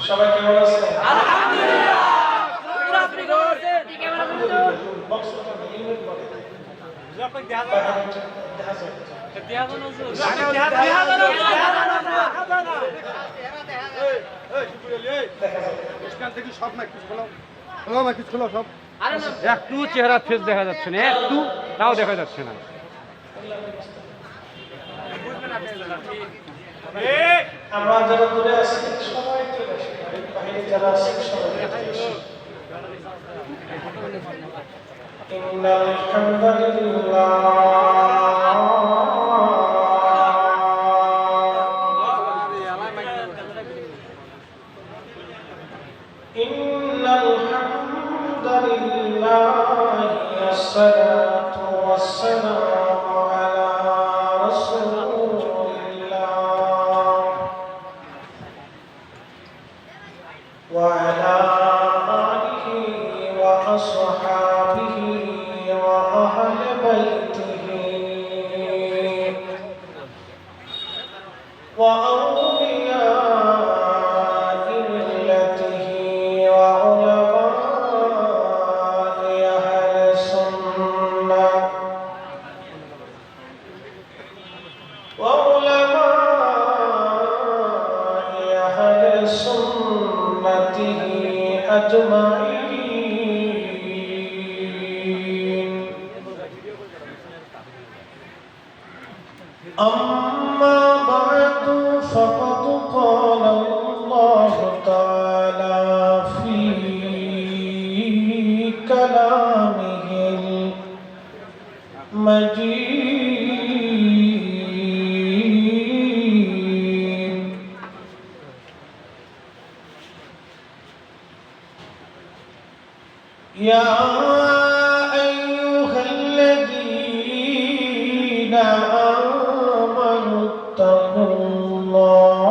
সবাই কেমন আছেন? আলহামদুলিল্লাহ। পুরো আপনি কেমন আছেন? কেমন আছেন? বক্সটা ইউনিট করে যে আপনি দেখা যায় না। দেখা যায়। দেয়া জানো দেখা যায় না। এই শুকুরলি এই দেখা যায়। স্ক্যান থেকে সব না কিছু খোলো। খোলো না কিছু খোলো সব। আরে না একটু চেহারা ফেস দেখা যাচ্ছে না, একটু তাও দেখা যাচ্ছে না। বুঝবেন আপনি এই আমরা যারা দূরে আছি সবাই চলে আসি, বাইরে যারা আছি সবাই চলে আসি। ইন্নাল হামদালিল্লাহ আসসালাতু ওয়াসসালামু আলা রাসূলিল্লাহ وعلى آله وأصحابه وأهل بيته وأولياء ملته وعلماء أهل السنة وعلماء أهل سنته أجمعين. أما بعد فقد قال الله تعالى في كلامه المجيد يا أيها الذين آمنوا اتقوا الله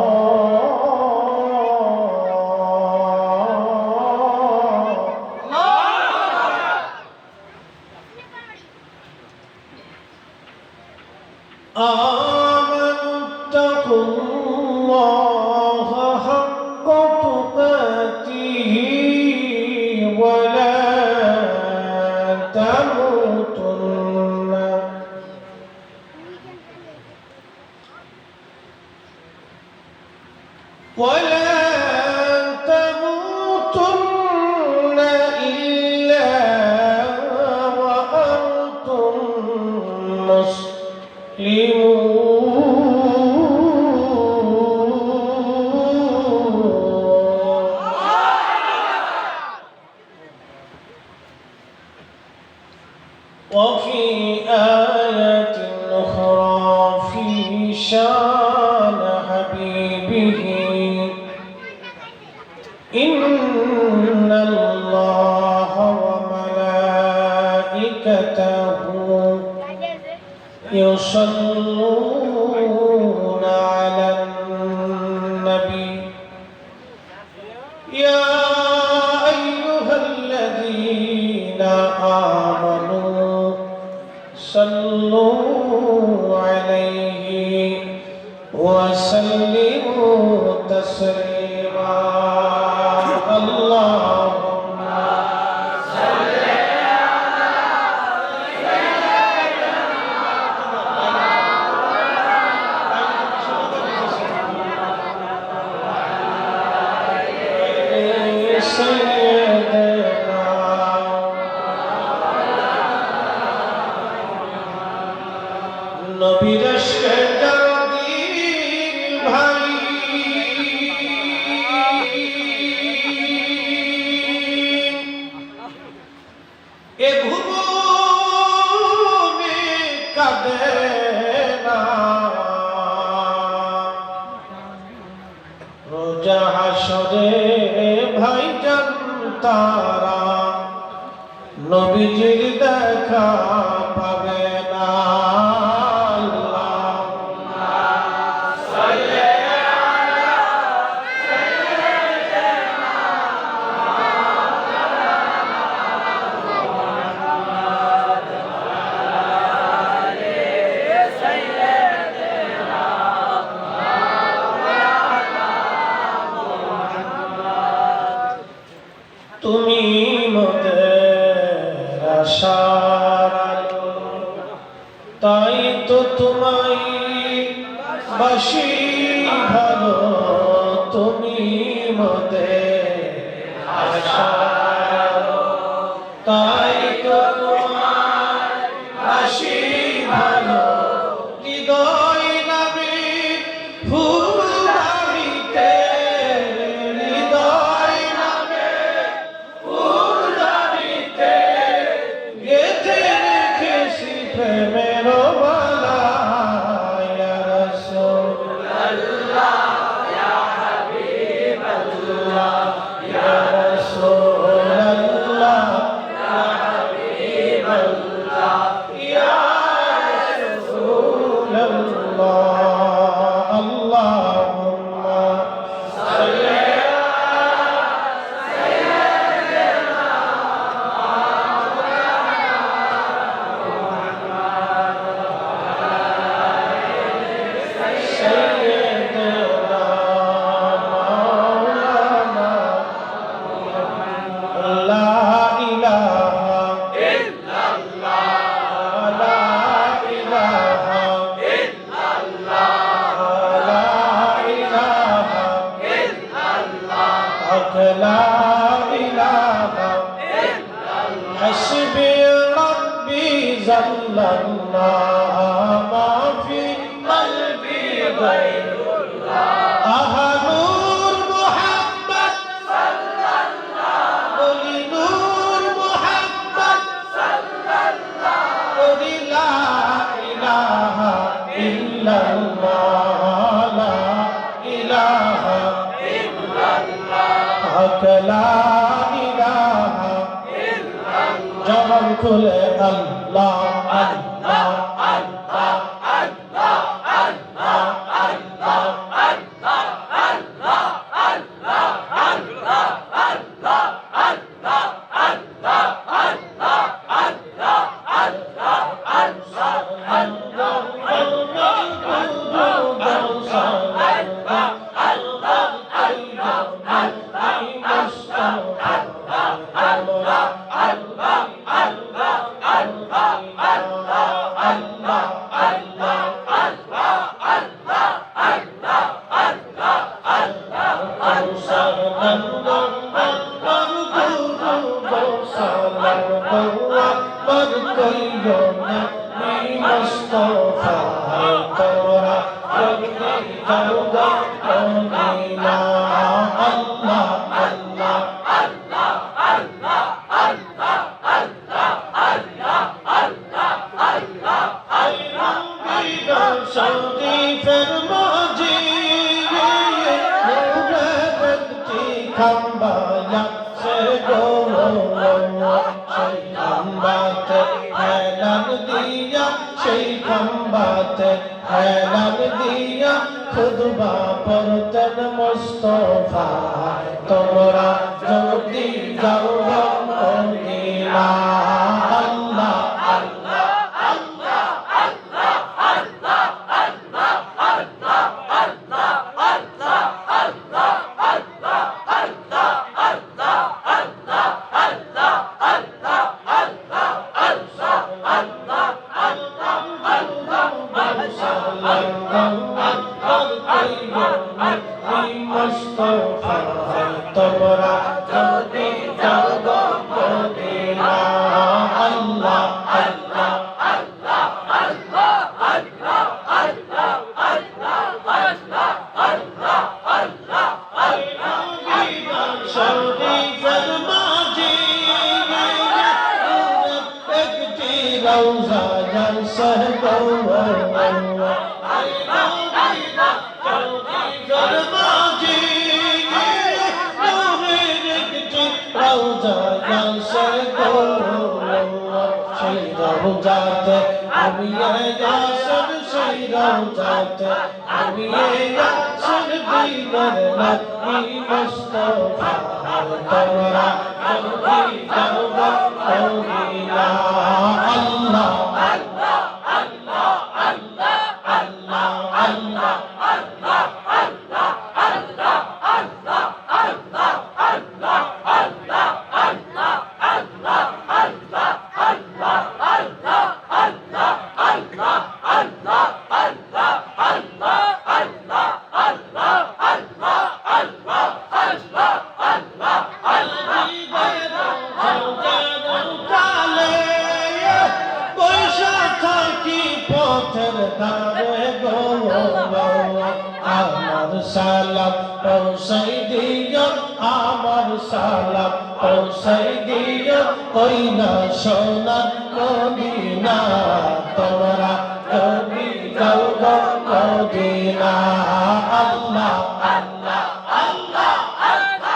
آمنوا اتقوا الله حق تقاته ولا تموتن إلا وأنتم مسلمون. وفي آية أخرى في شان حبيبه إن الله وملائكته يصلون على النبي يا أيها الذين آمنوا صلوا عليه وسلموا تسليما. اللهم নবীর দিল ভাই এ ভুবনে কাঁদে না রোজা হাসরে ভাইজান তারা নবীজির দেখা পাবে না। তুমি মোদের আশার আলো, তাই তো তোমায় বাসি ভালো। তুমি মোদের আশার আলো, তাই তো তোমায় বাসি ভালো। হৃদয় নামে ফুলদানিতে, হৃদয় নামে ফুলদানিতে গেঁথে রেখেছি প্রেমের মালা। ইয়া রাসূলুল্লাহ, ইয়া হাবিবাল্লাহ, ইয়া রাসূলুল্লাহ, ইয়া হাবিবাল্লাহ, ইয়া রাসূলুল্লাহ। আল্লাহুম্মা সাল্লি সাইয়্যিদিনা মাওলানা লা ইলাহা ইল্লাল্লাহ, লা ইলাহা ইল্লাল্লাহ, লা ইলাহা ইল্লাল্লাহ, লা ইলাহা ইল্লাল্লাহ। হাসবি রাব্বি জাল্লাল্লাহ, মা ফি কলবি গায়রুল্লাহ। আহা নূর মুহাম্মদ সাল্লাল্লাহ, বলি নূর মুহাম্মদ সাল্লাল্লাহ, বলি লা ইলাহা ইল্লাল্লাহ, লা ইলাহা ইল্লাল্লাহ, লা ইলাহা ইল্লাল্লাহ। জবান খুলে আল্লাহ আল্লাহ আল্লাহ আল্লাহ আল্লাহ আল্লাহ আল্লাহ আল্লাহ আল্লাহ আল্লাহ আল্লাহ আল্লাহ আল্লাহ আল্লাহ আল্লাহ আল্লাহ আল্লাহ खम्बाया से गो সেই খম্বাতে হেলান দিয়া, সেই খম্বাতে হেলান দিয়া খুতবা পড়তেন মুস্তাফা। তোমরা যদি যাও মদিনা, আল্লাহ আল্লাহ আল্লাহ আল্লাহ আল্লাহ আল্লাহ আল্লাহ আল্লাহ আল্লাহ আল্লাহ আল্লাহ আল্লাহ আল্লাহ আল্লাহ আল্লাহ আল্লাহ আল্লাহ আল্লাহ আল্লাহ মুস্তাফা। তোমরা যদি যাও মদিনা, আল্লাহ আল্লাহ আল্লাহ আল্লাহ আল্লাহ আল্লাহ আল্লাহ আল্লাহ আল্লাহ আল্লাহ আল্লাহ শরীফের মাঝে একটি রওজা জলসা গো, রওজাতে আমি ইয়াসিন, সেই রওজাতে আমি ইয়াসিন দিনের নবী মুস্তাফা। তোমরা যদি যাও মদিনা, আল্লাহ আল্লাহ আল্লাহ আল্লাহ আল্লাহ আল্লাহ আল্লাহ আল্লাহ আল্লাহ আল্লাহ আল্লাহ আল্লাহ আল্লাহ সালাম পৌঁছাই দিও ওই না সোনার মদিনা তোমরা কবি যাও গো মদিনা আল্লাহ আল্লাহ আল্লাহ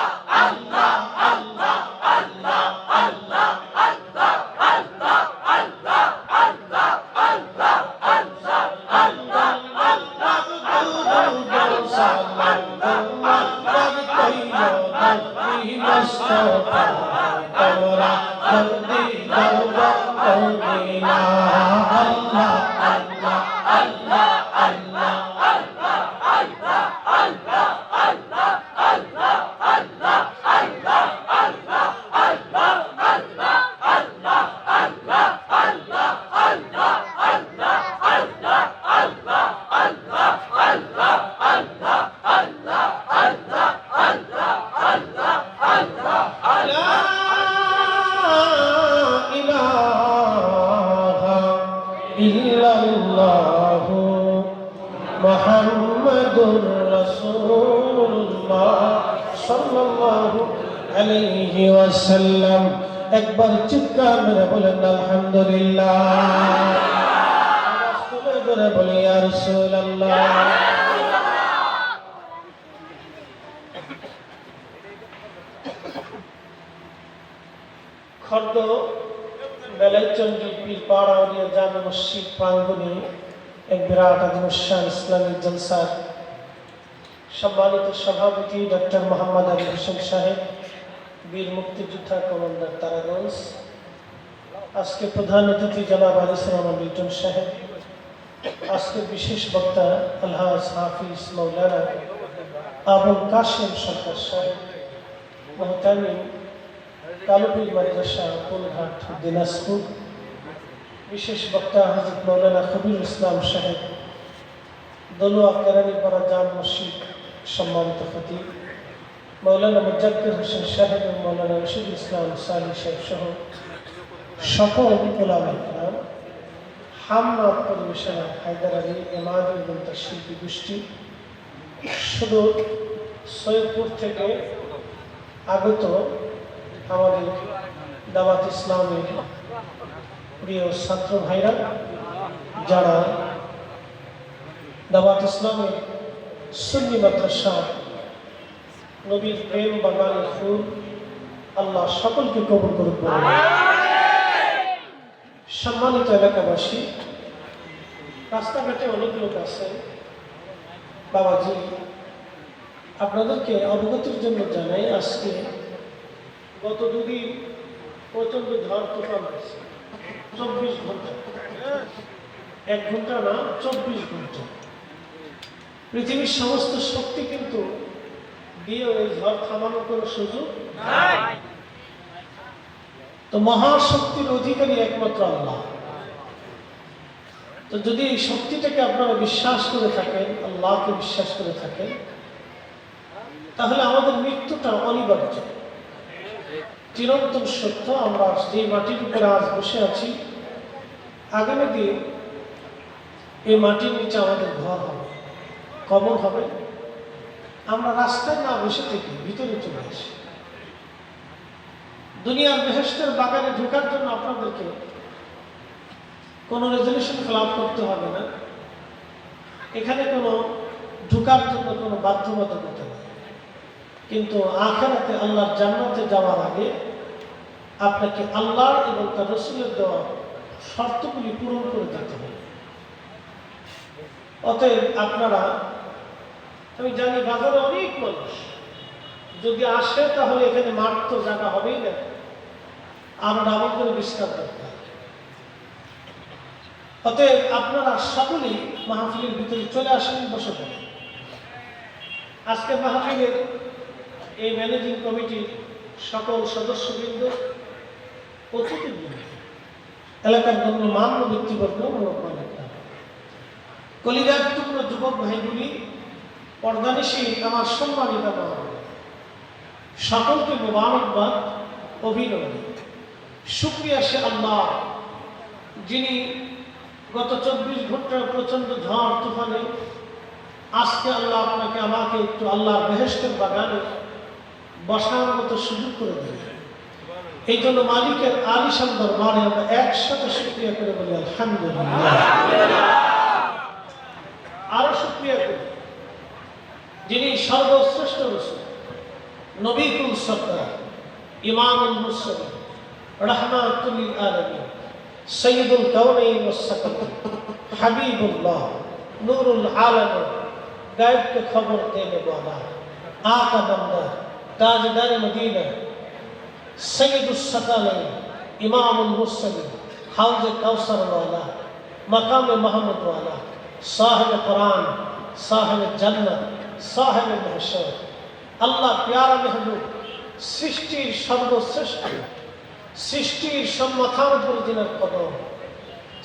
মুহাম্মাদুর রাসূলুল্লাহ সাল্লাল্লাহু আলাইহি ওয়াসাল্লাম একবার চিৎকার মেরে বলেন আলহামদুলিল্লাহ আওয়াজ তুলে ধরে বলি ইয়া রাসূলুল্লাহ খর্দ বেলাইচন্ডী পীরপাড়া ওলিয়া জামে মসজিদ প্রাঙ্গণে এক বিরাট অনুষ্ঠান ইসলামিক জলসার সম্মানিত সভাপতি ডক্টর মোহাম্মদ আলী হোসেন সাহেব বীর মুক্তিযোদ্ধা কমান্ডার তারাগঞ্জ আজকে প্রধান অতিথি জনাব আনিস রহমান লিটন সাহেব আজকের বিশেষ বক্তা আলহাজ হাফিজ মৌলানা আবুল কাশেম সরকার সাহেব মোহতামিম কালুপীর মাদ্রাসা ফুলঘাট দিনাজপুর বিশেষ বক্তা হযরত মৌলানা কবির ইসলাম সাহেব দলুয়া কেরানীপাড়া জাম মসজিদ সম্মানিত খতিব মৌলানা মুজাক্কির হোসেন সাহেব এবং মৌলানা রশিদুল ইসলাম সালি সাহেব সহ সকল উলামা কিরাম হামনাত পরিবেশনা হায়দার আলী এমাদুল মুনতার শিল্পী গোষ্ঠী শুধু সৈয়দপুর থেকে আগত আমাদের দাওয়াত ইসলামের প্রিয় ছাত্র ভাইরা যারা দাওয়াত ইসলামের সুন্নি মাদ্রাসা নবীর প্রেম বাগানের ফুল আল্লাহ সকলকে কবুল করুন সম্মানিত এলাকাবাসী রাস্তাঘাটে অনেক লোক আছে বাবাজি আপনাদেরকে অবগতির জন্য জানাই আজকে গত দুদিন প্রচন্ড ঝড় তুফান হয়েছে 24 ঘন্টা 1 ঘন্টা না 24 ঘন্টা পৃথিবীর সমস্ত শক্তি কিন্তু দিয়ে এই ঝড় থামানোর কোনো সুযোগ নাই তো মহাশক্তির অধিকারী একমাত্র আল্লাহ তো যদি এই শক্তিটাকে আপনারা বিশ্বাস করে থাকেন আল্লাহকে বিশ্বাস করে থাকেন তাহলে আমাদের মৃত্যুটা অনিবার্য চিরন্তন সত্য আমরা যে মাটির উপরে আজ বসে আছি আগামী দিন এই মাটির নিচে আমাদের ঘর হবে কবর হবে আমরা রাস্তায় না বসে থেকে ভিতরে চলে আসি দুনিয়ার বেহেশতের বাগানে ঢোকার জন্য আপনাদেরকে কোনো রেজলিউশন ফিল করতে হবে না এখানে কোনো ঢোকার জন্য কোনো বাধ্যবাধকতা নেই কিন্তু আখিরাতে আল্লাহর জান্নাতে যাওয়ার আগে আপনাকে আল্লাহ এবং তার রাসূলের দেওয়া শর্তগুলি পূরণ করে দিতে হবে অতএব আপনারা আমি জানি বাজারে অনেক মানুষ যদি আসে তাহলে এখানে মাঠ তো জায়গা হবেই না আমরা আবার করে বিস্তার দরকার অতএব আপনারা সকলেই মাহফিলের ভিতরে চলে আসেন বসে পড়েন আজকে মাহফিলের এই ম্যানেজিং কমিটির সকল সদস্যবৃন্দ অতিথিবৃন্দ এলাকার গণ্যমান্য ব্যক্তিবর্গ কলিজার টুকরো যুবক ভাইগুলি পর্দানিশী আমার সম্মানিত মা সকলকে মোবারকবাদ অভিনন্দন শুকরিয়া সে আল্লাহ যিনি গত 24 ঘন্টার প্রচন্ড ঝড় তুফানে আজকে আল্লাহ আপনাকে আমাকে একটু আল্লাহর বেহেশতের বাগানে বসার মতো সুযোগ করে দেয়। এই জন্য মালিকের আলিশান দরবারে আমরা একসাথে শুকরিয়া করে বলি আলহামদুলিল্লাহ। আরো শুকরিয়া করি যিনি সর্বশ্রেষ্ঠ রাসূল, নবীকুল সরকার, ইমামুল মুরসালিন, রাহমাতুল লিল আলামিন, সাইয়্যিদুল কাউনাইন ওয়াস সাকালাইন, হাবিবুল্লাহ, নূরুল আলামিন, গায়বকে খবর দেনে वाला, आका बंदा, ताजदार मदीना, सैयदुस सकलाइन, इमामुल मुरसलीन, हौज़ कौसर वाला, मकाम महमूद वाला, साहिब कुरान, साहिब जन्नत, साहिब महशर, अल्लाह प्यारा महबूब, सृष्टिर सर्वश्रेष्ठ, सृष्टिर सब माथार উপর যিনি কদম,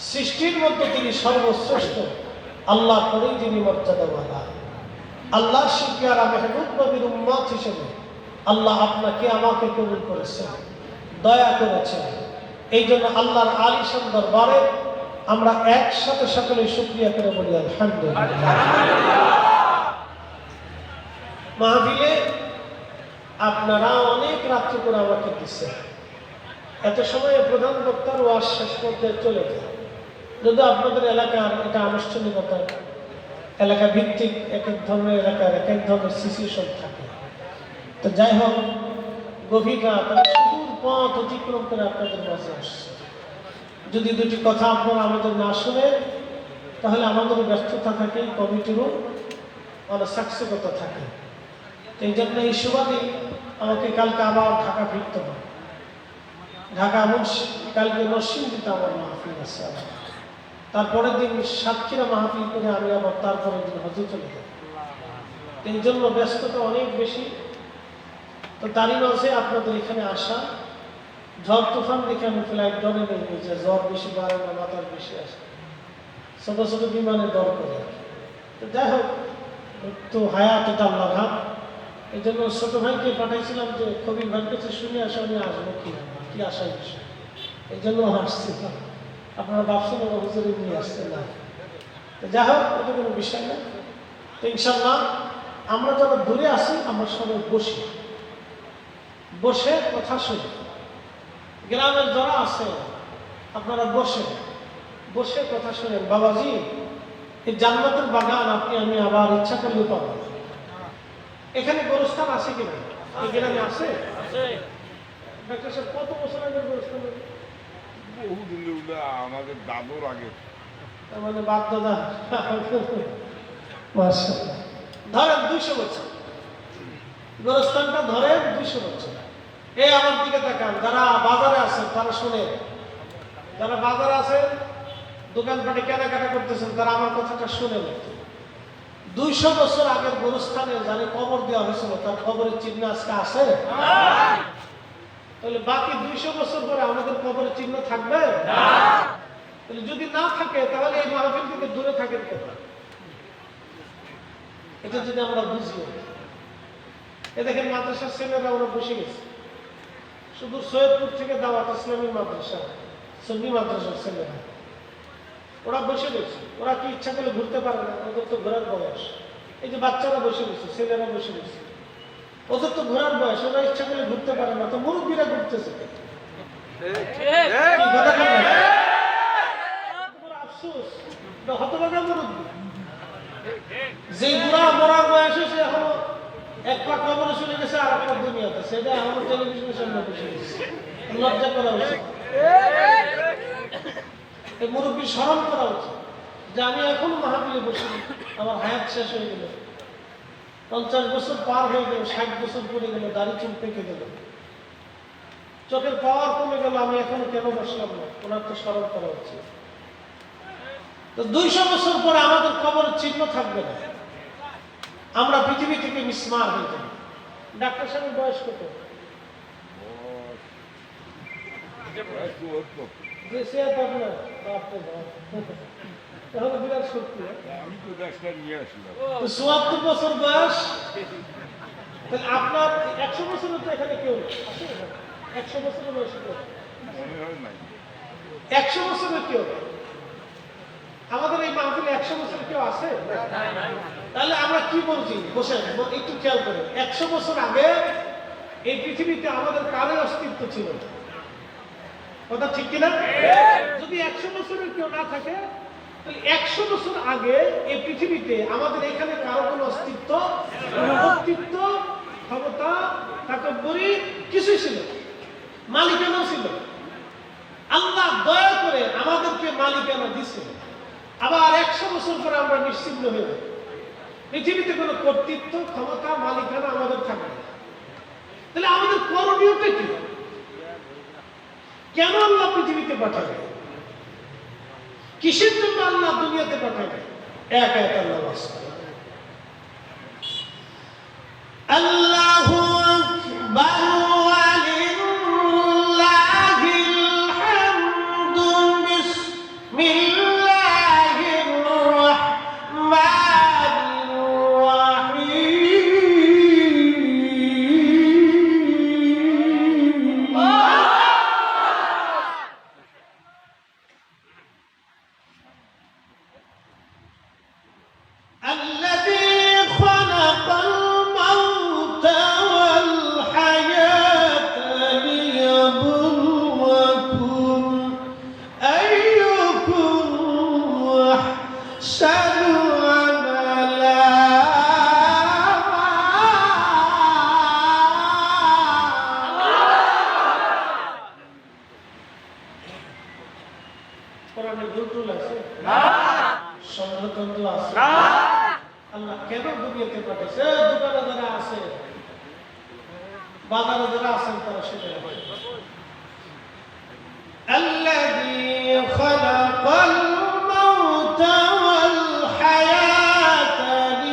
সৃষ্টির মধ্যে তিনি সর্বশ্রেষ্ঠ, আল্লাহ করেই যিনি মর্যাদাওয়ালা। আল্লাহ শিকারা মেহবুব নবীর উম্মত হিসেবে আল্লাহ আপনাকে আমাকে কবুল করেছেন, দয়া করেছেন। এই জন্য আল্লাহর আলিশান দরবারে আমরা একসাথে সকলে শুকরিয়া করে বলি আলহামদুলিল্লাহ। মাহফিলে আপনারা অনেক রাত্রি করে আমাকে দিচ্ছেন, এত সময় প্রধান বক্তার ওয়াজ শেষ করতে চলে যায়। যদি আপনাদের এলাকার এটা আনুষ্ঠানিকতা, এলাকা ভিত্তিক এক এক ধরনের এলাকার এক এক ধরনের সিচুয়েশন থাকে, তো যাই হোক গভীর রাত আমি সুদূর পথ অতিক্রম করে আপনাদের মাঝে আসছি। যদি দুটি কথা আপনারা আমাদের না শুনেন তাহলে আমাদের ব্যস্ততা থাকে, কমিটিরও অনেক সাকসেকতা থাকে। এই জন্য এই সুবাদে আমাকে কালকে আবার ঢাকা ফিরতে হবে। ঢাকা কালকে নরসিংদীতে আমার মাহফিল আছে, তারপরের দিন সাতক্ষীরা মাহফিল করে আমি আবার তারপরের দিন হজে চলে যাব। এই জন্য ব্যস্ততা অনেক বেশি। তো তারই মাঝে আপনাদের এখানে আসা, ঝড় তুফান দেখে আমি ফ্লাইট ডরে নেই যে জ্বর বেশি বাড়ে না মাথার বেশি আসে, ছোট ছোট বিমানে দর করে। তো যাই হোক, তো হায়াত এটা আল্লাহ ভাব। এই জন্য ছোট ভাইকে পাঠাইছিলাম যে কবির ভাইয়ের কাছে শুনে আসা, আমি আসবো কি আশার বিষয়, এই জন্য আসছিলাম। আপনারা ভাবছেন ওরা হুজুরে নিয়ে আসছে না, যাই হোক এটা কোনো বিষয় না। তো ইনশাল্লাহ আমরা যারা দূরে আসি আমরা সবাই বসে কথা শুনি। গ্রামের যারা আছে আপনারা বসে কথা শুনেন। বাবাজি, এই জান্নাতের বাগান আপনি আমি আবার ইচ্ছা করলে পাবো। এখানে গোরস্থান আছে কিনা? এই গ্রামে আছে? ডাক্তার সাহেব কত বছর আগের গোরস্থান? আমাদের দাদুর আগে, মানে বাপ দাদা। মাশাআল্লাহ, ধরেন 200 বছর গোরস্থানটা, ধরেন 200 বছর। এই আমার দিকে তাকান, যারা বাজারে আছেন তারা শুনেন, যারা বাজারে আছেন দোকানপাটে কেনাকাটা করতেছেন তারা আমার কথাটা শুনেন। 200 বছর আগের গোরস্থানে যারা কবর দেওয়া হয়েছিল তার কবরের চিহ্ন আজকে আছে? তাহলে বাকি 200 বছর পরে আমাদের কবরের চিহ্ন থাকবে? তাহলে যদি না থাকে তাহলে এই মাহফিল থেকে দূরে থাকেন কেন? এটা যদি আমরা বুঝি। এ দেখেন মাদ্রাসার ছেলেরা ওরা বসে গেছে, শুধু সৈয়দপুর থেকে দাওয়াত ইসলামী মাদ্রাসা, সুন্নি মাদ্রাসার ছেলেরা ওরা বসে গেছে। ওরা কি ইচ্ছা করলে ঘুরতে পারে না? ওদের তো ঘোরার বয়স। এই যে বাচ্চারা বসে গেছে, ছেলেরা বসে গেছে, ওদের তো ঘোরার বয়স, ওরা ইচ্ছা করলে ঘুরতে পারে না। তো মুরব্বীরা ঘুরতেছে, আফসোস, হতভাগা মুরব্বী। যে বুড়া মরার বয়স হয়েছে এখনো এক পা কবরে চলে গেছে আর এক পা দুনিয়াতে, সেটা এখনো টেলিভিশনের সামনে বসে গেছে। লজ্জা করা উচিত, এই মুরব্বীর স্মরণ করা উচিত যে আমি এখনো মাহফিলে বসি, আমার হায়াত শেষ হয়ে গেল, 50 বছর পার হয়ে গেল, 60 বছর পরে গেল, দাড়ি চুল পেকে গেল, চোখের পাওয়ার কমে গেল, আমি এখনো কেন বসলাম না? ওনার তো স্মরণ করা উচিত। তো 200 বছর পরে আমাদের কবরের চিহ্ন থাকবে না, আমরা পৃথিবী থেকে মিসমার হয়ে যাব। ডাক্তার সাহেবের বয়স কত? যে সে তো আপনার বাপরে বাপ, তাহলে বিরাট শক্তি। আমি তো 10টা নিয়ে আসলাম। তো 74 বছর বয়স, তাহলে আপনার 100 বছরের তো এখানে কেউ আছে? 100 বছরের বয়স মনে হয় নাই। 100 বছরের কেউ আমাদের এই মাহফিলে 100 বছর কেউ আছে? তাহলে আমরা কি বলছি? বসে একটু খেয়াল করেন। 100 বছর আগে এই পৃথিবীতে আমাদের কারো অস্তিত্ব ছিল না। কথা ঠিক কিনা? যদি 100 বছরের কেউ না থাকে, তাহলে 100 বছর আগে এই পৃথিবীতে আমাদের এখানে কারো কোনো অস্তিত্ব, অস্তিত্ব, ক্ষমতা, তাকব্বুরি কিছুই ছিল, মালিকানাও ছিল। আল্লাহ দয়া করে আমাদেরকে মালিকানা দিচ্ছে। আবার 100 বছর পরে আমরা নিশ্চিন্ন হয়ে যাব। পৃথিবীতে কোনো কর্তৃত্ব, ক্ষমতা, মালিকানা আমাদের থাকবে না। তাহলে আমাদের করণীয়টা কি? কেন আল্লাহ পৃথিবীতে পাঠাবে? কিসের জন্য আল্লাহ দুনিয়াতে পাঠাবে? এক এক আল্লাহ বাস্তব। আল্লাহু আকবার ওয়ালিল্লাহিল হামদু বিসমিল্লাহির রাহমানির রাহিম। الذي خلق الموت والحياة ليبلوكم أيكم أحسن عملا কোরআনে ভুল আছে? সংগঠন আছে? আল্লাহ কেন দুনিয়াতে পাঠাইছে? দোকানে যারা আছে, বাজারে যারা আছেন, তারা সেটা হয়। الذي خلق الموت والحياة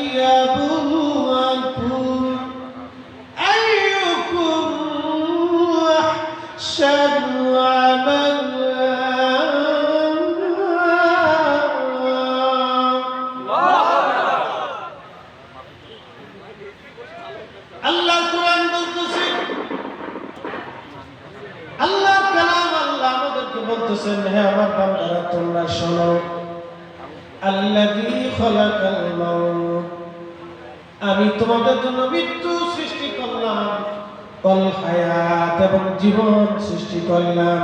ليبلوكم أيكم أحسن আল্লাহ কোরআন বলতেছে, আল্লাহ কালাম, আল্লাহ আমাদেরকে বলতেছেন, হে আমার বান্দারা তোমরা শোনো, আল্লাযী খালাকাল মাউত, আমি তোমাদের জন্য মৃত্যু সৃষ্টি করলাম, ওয়াল হায়াত, এবং জীবন সৃষ্টি করলাম।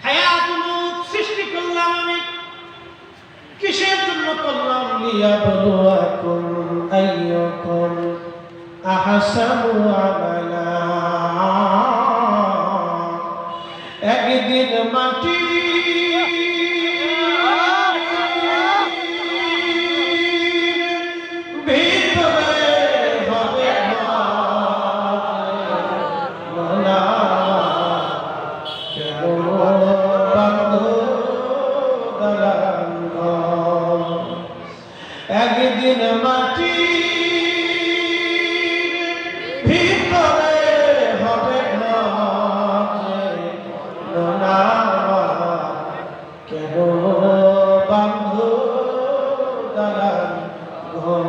হায়াত মউত সৃষ্টি করলাম আমি কিসের জন্য করলাম? লিয়াবলুয়াকুম আইয়ুকুম আহসানু আমালা। একদিন মাটি ভিতরে হবে না, কেন বান্ধ দালান ঘর। একদিন মাটি ভিতরে হবে না, কেন বান্ধ দালান ঘর।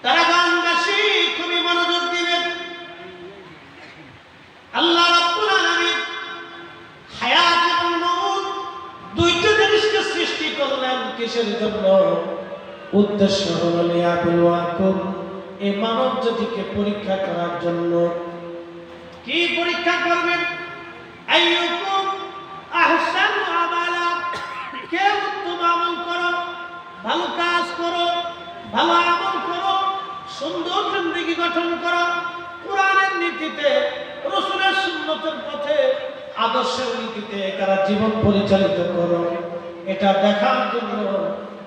তারা গানবাসী খুবই মনোযোগ দিবেন। আল্লাহ রাব্বুল আলামিন হায়াত এবং মউত দুইটা জিনিসকে সৃষ্টি করলেন। কিসের জন্য? উদ্দেশ্য হলো লিয়াবলুয়াকুম, এই মানব জাতিকে পরীক্ষা করার জন্য। কি পরীক্ষা করবেন? আইয়ুকুম আহসানু আমালা, কে উত্তম আমল করো, ভালো কাজ করো, ভালো আমল করো, সুন্দর জিন্দেগি গঠন করো, কোরআনের নীতিতে, রাসূলের সুন্নতের পথে, আদর্শের নীতিতে কারা জীবন পরিচালিত করো, এটা দেখার জন্য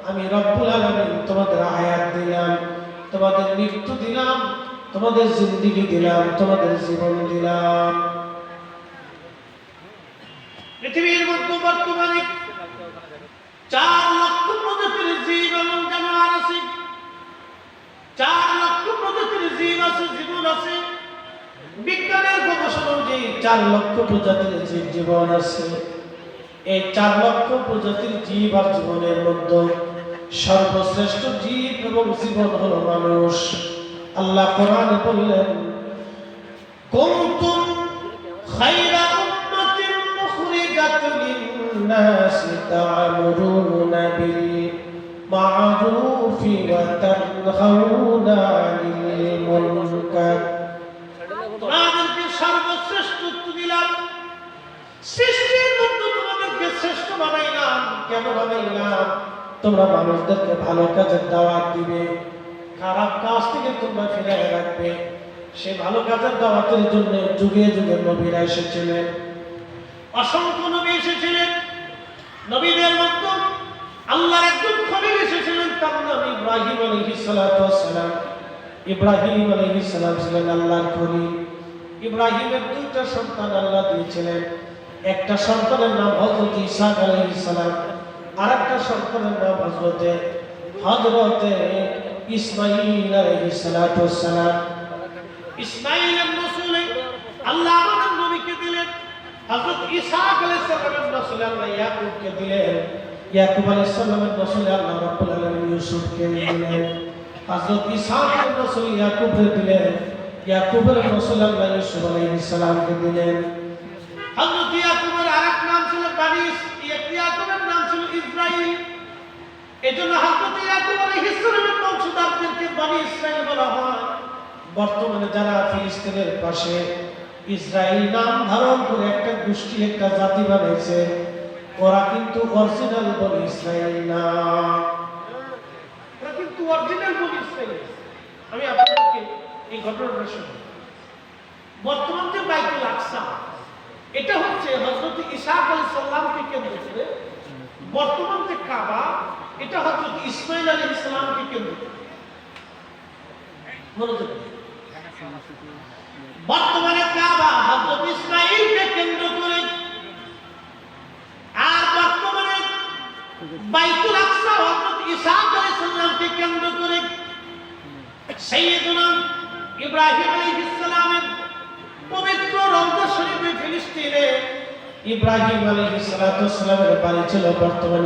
আমি রব্বুল আলামিন তোমাদের হায়াত দিলাম, তোমাদের মৃত্যু দিলাম, তোমাদের জিন্দেগি দিলাম, তোমাদের জীবন দিলাম। পৃথিবীর মধ্যে বর্তমানে 4 লক্ষ প্রজাতির জীব এবং জানোয়ার আছে। 4 লক্ষ প্রজাতির জীব আছে, জীবন আছে। বিজ্ঞানের গবেষণা অনুযায়ী 4 লক্ষ প্রজাতির জীব জীবন আছে। এই 4 লক্ষ প্রজাতির জীব আর জীবনের মধ্যে সর্বশ্রেষ্ঠ জীব এবং জীবন হলো মানুষ। আল্লাহ কোরআনে বললেন, কুনতুম খায়রা উম্মাতিন মুখরিজাতুন লিন-নাসি তা'মুরুনা বিল মা'রুফি ওয়া তানহাউনা আনিল মুনকার। তোমাদেরকে সর্বশ্রেষ্ঠত্ব দিলাম, সৃষ্টির মধ্যে তোমাদেরকে শ্রেষ্ঠ বানাইলাম। কেন বানাইলাম? তোমরা মানুষদেরকে ভালো কাজের দাওয়াত দিবে, খারাপ কাজ থেকে তোমরা ফিরে রাখবে। সে ভালো কাজের দাওয়াতের জন্য যুগে যুগে নবীরা এসেছিলেন, অসংখ্য নবী এসেছিলেন। নবীদের মধ্যে আল্লাহর একজন খলিল এসেছিলেন, তার নাম ইব্রাহিম আলাইহিস সালাতু ওয়াস সালাম। ইব্রাহিম আলাইহিস সালাম ছিলেন আল্লাহর খলিল। ইব্রাহিমের দুইটা সন্তান আল্লাহ দিয়েছিলেন। একটা সন্তানের নাম হযরত ঈসা আলাইহিস সালাম, আরেকটা সন্তানের নাম হযরতে ইসমাঈল আলাইহিস সালাতু ওয়াস সালাম। ইসমাঈলের নসলে আল্লাহ আমাদের নবীকে দিলেন, হযরত ঈসা আলাইহিস সালামের নসলে আল্লাহ ইয়াকুবকে দিলেন, ইয়াকুব আলাইহিস সালামের নসলে আল্লাহ রাব্বুল আলামিন ইউসুফকে দিলেন, হযরত ইসহাকের নসলে ইয়াকুবকে দিলেন, ইয়াকুবের নসলে আল্লাহ ইউসুফ আলাইহিস সালামকে দিলেন। হযরত ইয়াকুবের আরেক নাম ছিল ইয়াকুবের নাম ছিল ইসরাঈল। এজন্য হযরত ইয়াকুব আলাইহিস সালামের বংশধরদেরকে বনি ইসরাঈল বলা হয়। বর্তমানে যারা ফিলিস্তিনের পাশে ইসরায়েল নাম ধারণ করে একটা গোষ্ঠী, একটা জাতি বানাইছে, ওরা কিন্তু অরিজিনাল বনি ইসরায়েল না, ওরা কিন্তু অরিজিনাল বনি ইসরায়েল। আমি আপনাদেরকে এই ঘটনাটা শুনি। বর্তমান যে বাইতুল আকসা, এটা হচ্ছে হযরত ঈসা আলাইহিস সালামকে কেন্দ্র করে। বর্তমান যে কাবা, এটা হযরত ইসমাঈল আলাইহিস সালামকে কেন্দ্র করে। মনোযোগ দিন। বর্তমানে কাবা হযরত ইসমাঈলকে কেন্দ্র করে, আর বর্তমানে বাইতুল আকসা হযরত ঈসা আলাইহিস সালামকে কেন্দ্র করে। সাইয়্যিদুনা ইব্রাহিম আলাইহিস সালামের পবিত্র রওজা শরীফে ফিলিস্তিনে ইব্রাহিম আলাইহিস সালামের বাড়ি ছিল বর্তমানে